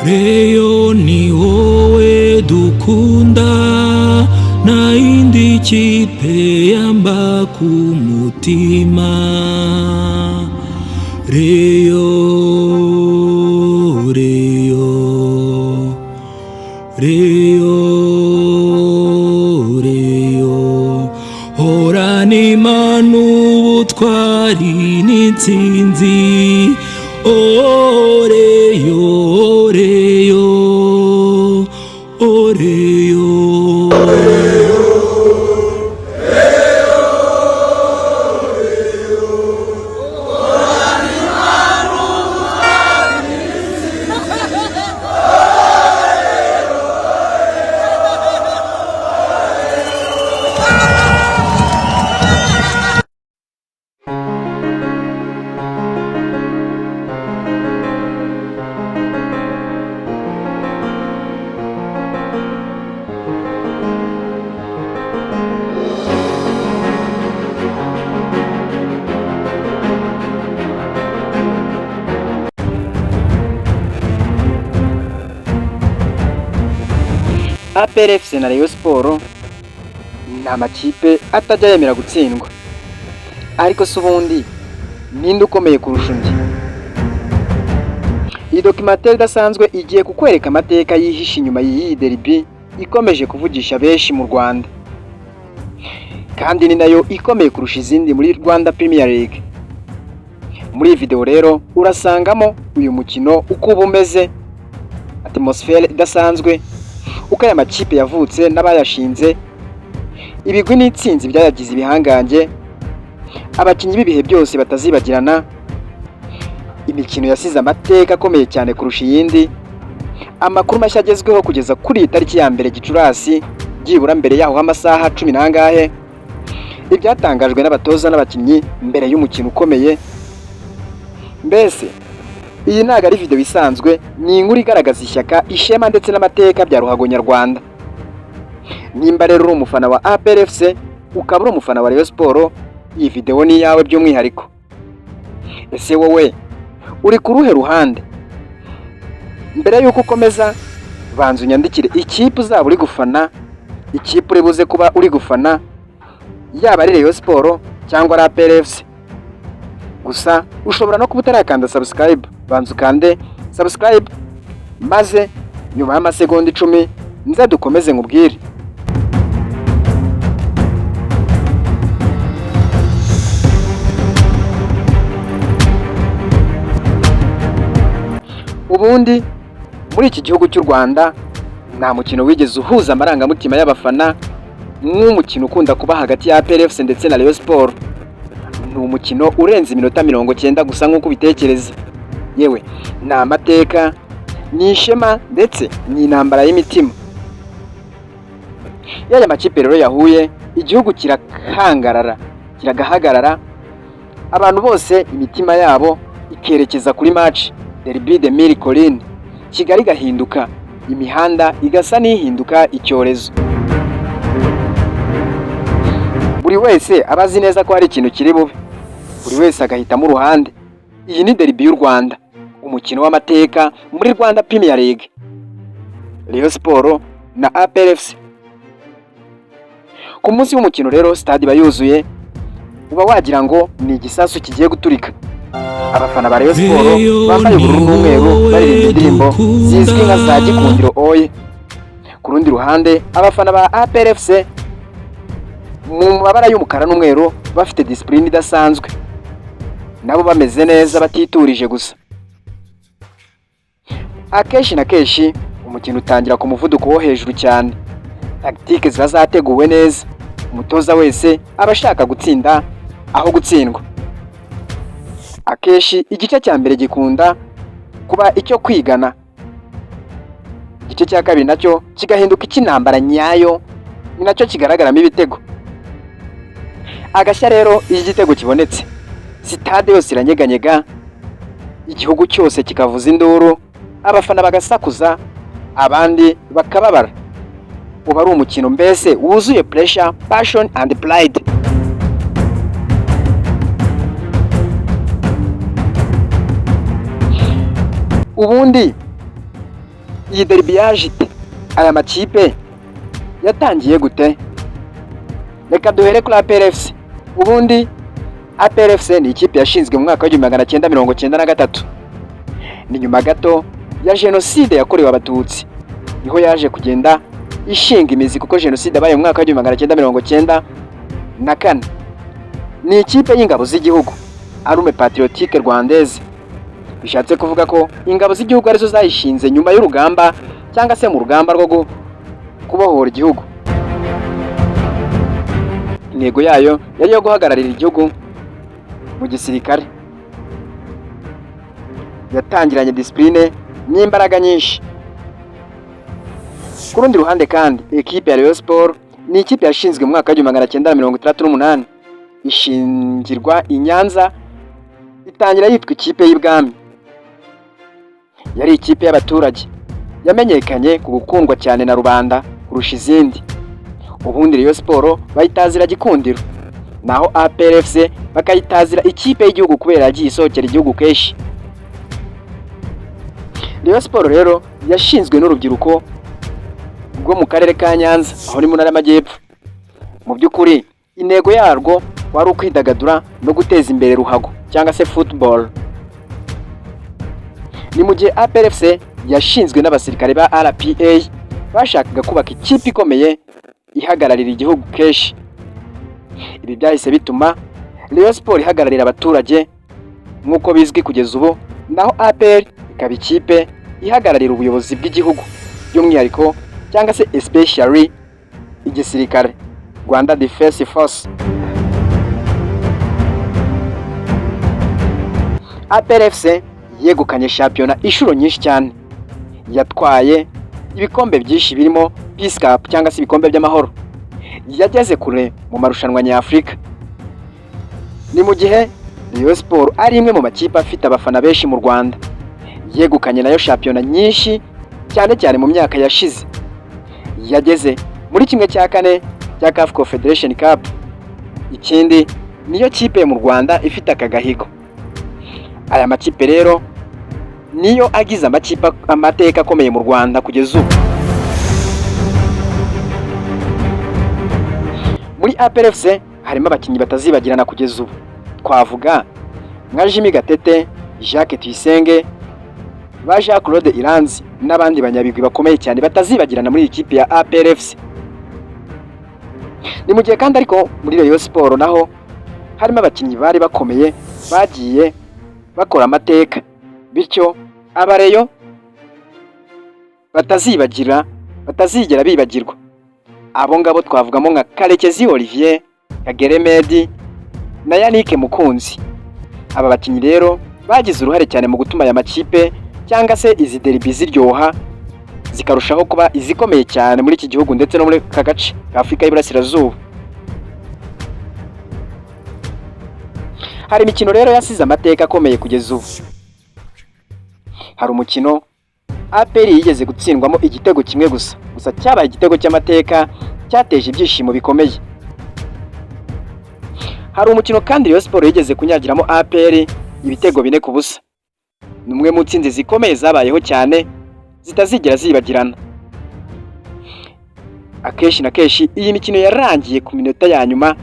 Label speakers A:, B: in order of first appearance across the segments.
A: Reyo ni wowe dukunda, nta yindi kipe yamba ku mutima. Reyo, Reyo, Reyo, Reyo, horana imana ubutwari n'intsinzi. Oh Reyo, Reyo, oh Reyo.
B: APR FC na Rayon Sport ni amakipe atajya yemera gutsindwa, ariko se ubundi ninde ukomeye kurusha undi? Iyi documentaire idasanzwe igiye kukwereka amateka yihishe inyuma y'iyi derby ikomeje kuvugisha benshi mu Rwanda, kandi ni nayo ikomeye kurusha izindi muri Rwanda Premier League. Muri iyi video rero urasangamo uyu mukino uko uba umeze, atmosphere idasanzwe, uko aya makipe yavutse n'abayashinze, ibigwi n'itsinzi byayagize ibihangange, abakinnyi b'ibihe byose batazibagirana, imikino yasize amateka akomeye cyane kurusha iyindi, amakuru mashya agezweho kugeza kuri iyi tariki ya mbere Gicurasi, byibura mbere yaho amasaha 10 n'angahe, ibyatangajwe n'abatoza n'abakinnyi mbere y'umukino ukomeye. Mbese iyi ntago ari video isanzwe, ni inkuru igaragaza ishyaka, ishema ndetse n'amateka bya ruhago nyarwanda. Nimba rero uri umufana wa APR FC ukaba uri umufana wa Rayon Sport, iyi video ni yawe by'umwihariko. Ese wowe uri ku ruhe ruhande? Mbere yuko ukomeza, banza unyandikire ikipe uzaba uri gufana, ikipe uri buze kuba uri gufana, yaba ari Rayon Sport cyangwa ari APR FC. Gusa ushobora no kuba utarakanda subscribe, banza ukande subscribe, maze nyuma y'amasegonda 10 nza dukomeze nkubwire. Ubundi muri iki gihugu cy'u Rwanda nta mukino wigeze uhuza amarangamutima y'abafana nk'umukino ukunda kuba hagati ya APR FC ndetse na Rayon Sport. Ni umukino urenze iminota 90 gusa nk'uko bitekereza. Yewe ni amateka, ni ishema ndetse ni intambara y'imitima. Yaya makipe rero yahuye, igihugu kiragahagarara, abantu bose imitima yabo ikerekeza kuri match Derby de Mille Collines. Kigali gahinduka, imihanda igasa n'ihinduka icyorezo. Buri wese abazi neza ko hari ikintu kiri bube, buri wese agahitamo uruhande. Iyi ni derby y'u Rwanda, umukino w'amateka muri Rwanda Premier League, Rayon Sport na APR FC. Ku munsi w'umukino rero stade bayuzuye, uba wagira ngo ni igisasu kigiye guturika. Abafana ba Rayon Sport bambaye ubururu n'umweru baririmba indirimbo zizwi nka za Gikundiro oye. Ku rundi ruhande abafana ba APR FC mu mabara y'umukara n'umweru bafite discipline idasanzwe, nabo bameze neza batiturije gusa. Akenshi na kenshi umukino utangira ku muvuduko wo hejuru cyane, tactique ziba zateguwe neza, umutoza wese aba ashaka gutsinda aho gutsindwa. Akenshi igice cya mbere gikunda kuba icyo kwigana, igice cya kabiri nacyo kigahinduka icy'intambara nyayo, ni nacyo kigaragaramo ibitego. Agashya rero iyo igitego kibonetse, sitade yose iranyeganyega, igihugu cyose kikavuza induru, abafana bagasakuza, abandi bakababara. Uba ari umukino mbese wuzuye pressure, passion and pride. Ubundi iyi derby yaje ite? Aya makipe yatangiye gute? Reka duhere kuri APR FC. Ubundi APR FC ni ikipe yashinzwe mu mwaka wa 1993. Ni nyuma gato ya jenoside yakorewe abatutsi niho yaje kugenda ishinga imizi, kuko jenoside yabaye mu mwaka wa 1994. Ni ikipe y'ingabo z'igihugu, Arme Patriotique Rwandaise. Bishatse kuvuga ko ingabo z'igihugu arizo zayishinze nyuma y'urugamba cyangwa se mu rugamba rwo kubohora igihugu. Intego yayo yari yo guhagararira igihugu mu gisirikare. Yatangiranye discipline n'imbaraga nyinshi. Ku rundi ruhande kandi ekipe ya Rayon Sport ni ikipe yashinzwe mu mwaka wa 1968, ishingirwa i Nyanza, itangira yitwa ikipe y'ibwami. Yari ikipe y'abaturage yamenyekanye ku gukundwa cyane na rubanda kurusha izindi. Ubundi Rayon Sport bayitazira gikundiro, naho APR FC bakayitazira ikipe y'igihugu kubera yagiye isohokera igihugu kenshi. Rayon Sport rero yashinzwe n'urubyiruko rwo mu karere ka Nyanza, aho ni mu ntara y'Amajyepfo. Mu by'ukuri intego yarwo wari ukwidagadura no guteza imbere ruhago cyangwa se football. Ni mu gihe APR FC yashinzwe n'abasirikare ba RPA bashakaga kubaka ikipe ikomeye ihagararira igihugu kenshi. Ibi byahise bituma Rayon Sport ihagararira abaturage nk'uko bizwi kugeza ubu, naho APR ikaba ikipe ihagararira ubuyobozi bw'igihugu, by'umwihariko cyangwa se especially igisirikare, Rwanda Defense Force. APR FC yegukanye shampiyona inshuro nyinshi cyane. Yatwaye ibikombe byinshi birimo Peace Cup cyangwa se ibikombe by'amahoro. Yageze kure mu marushanwa nyafurika. Ni mu gihe Rayon Sport ari imwe mu makipe afite abafana benshi mu Rwanda. Yegukanye nayo shampiyona nyinshi cyane cyane mu myaka yashize. Yageze muri kimwe cya kane cya CAF Confederation Cup. Ikindi niyo kipe mu Rwanda ifite akagahigo. Aya makipe rero niyo agize amateka akomeye mu Rwanda kugeza ubu. Muri APR FC harimo abakinnyi batazibagirana kugeza ubu. Twavuga nka Jimmy Gatete, Jacques Tuyisenge, ba Jean Claude Iranzi n'abandi banyabigwi bakomeye cyane batazibagirana muri ikipe ya APR FC. Ni mu gihe kandi ariko muri Rayon Sport naho harimo abakinnyi bari bakomeye bagiye bakora amateka, bityo abareyo batazigera bibagirwa. Abo ngabo twavugamo nka Karekezi Olivier, Kagere Medi na Yannick Mukunzi. Aba bakinnyi rero bagize uruhare cyane mu gutuma aya makipe cyangwa se izi derby ziryoha zikarushaho kuba izikomeye cyane muri iki gihugu ndetse no muri aka gace ka Afurika y'Iburasirazuba. Hari imikino rero yasize amateka akomeye kugeza ubu. Hari umukino APR yigeze gutsindwamo igitego kimwe gusa cyabaye igitego cy'amateka cyateje ibyishimo bikomeye. Hari umukino kandi Rayon Sport yigeze kunyagiramo APR ibitego 4-0. Ni umwe mu ntsinzi zikomeye zabayeho cyane zitazigera zibagirana. Akenshi na kenshi iyi mikino yarangiye ku minota ya nyuma,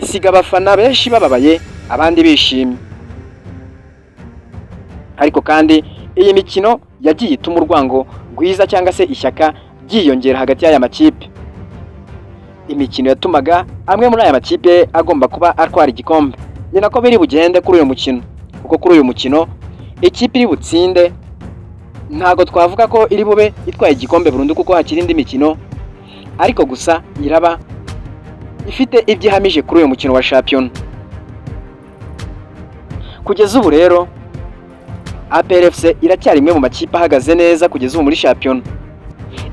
B: isiga abafana benshi bababaye abandi bishimye. Ariko kandi iyi mikino yagiye ituma urwango rwiza cyangwa se ishyaka ryiyongera hagati y'aya makipe. Imikino yatumaga amwe muri aya makipe agomba kuba atwara igikombe. Ni nako biri bugende kuri uyu mukino, kuko kuri uyu mukino ikipe iri butsinde ntago twavuga ko iri bube itwaye igikombe burundu, kuko hakiri indi mikino, ariko gusa iraba ifite ibyihamije kuri uyu mukino wa shampiyona. Kugeza ubu rero APR FC iracyari imwe mu makipe ahagaze neza kugeza ubu muri shampiyona.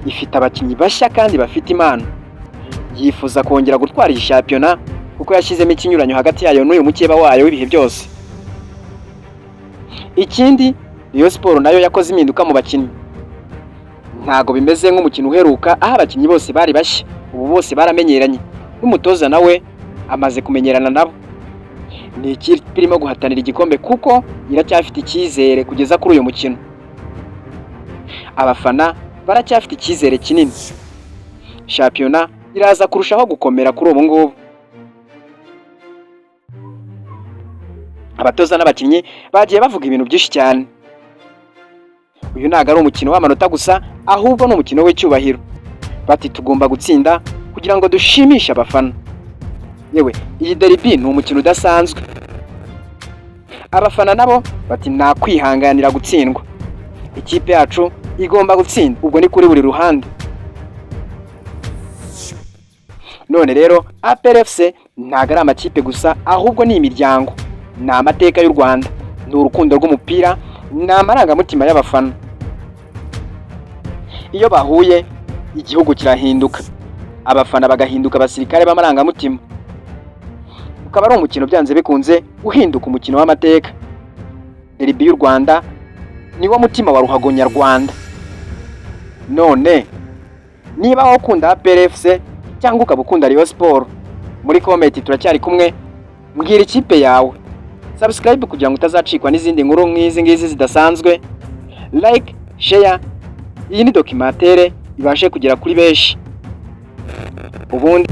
B: Ifite abakinnyi bashya kandi bafite impano. Yifuza kongera gutwara iyi shampiyona kuko yashyizemo ikinyuranyo hagati yayo n'uyu mukeba wayo w'ibihe byose. Ikindi Rayon Sport nayo yakoze impinduka mu bakinnyi. Ntago bimeze nk'umukino uheruka aho abakinnyi bose bari bashya, ubu bose baramenyeranye. N'umutoza nawe amaze kumenyerana nabo. Ni ikipe irimo guhatanira igikombe kuko iracyafite icyizere kugeza kuri uyu mukino. abafana baracyafite icyizere kinini. Shampiyona iraza kurushaho gukomera kuri ubu ngubu. Abatoza n'abakinnyi bagiye bavuga ibintu byinshi cyane. Uyu ntago ari umukino w'amanota gusa, ahubwo ni umukino w'icyubahiro. Bati tugomba gutsinda kugira ngo dushimishe abafana. Yewe, iyi derby ni umukino udasanzwe. Abafana nabo bati nta kwihanganira gutsindwa. Ikipe yacu igomba gutsinda, ubwo ni kuri buri ruhande. None rero APR FC ntago ari amakipe gusa, ahubwo ni imiryango. Ni amateka y'u Rwanda, ni urukundo rw'umupira, ni amarangamutima y'abafana. Iyo bahuye igihugu kirahinduka, abafana bagahinduka abasirikare b'amarangamutima. Ukaba ari umukino byanze bikunze uhinduka umukino w'amateka. Derby y'u Rwanda niwo mutima wa ruhago nyarwanda. None niba wakunda APR FC cyangwa ukaba ukunda Rayon Sport, muri comment turacyari kumwe, mbwira ikipe yawe. Subscribe kugira ngo utazacikwa n'izindi nkuru nk'izi ngizi zidasanzwe. Like, share. Iyi ni documentaire ibashe kugera kuri benshi. Ubundi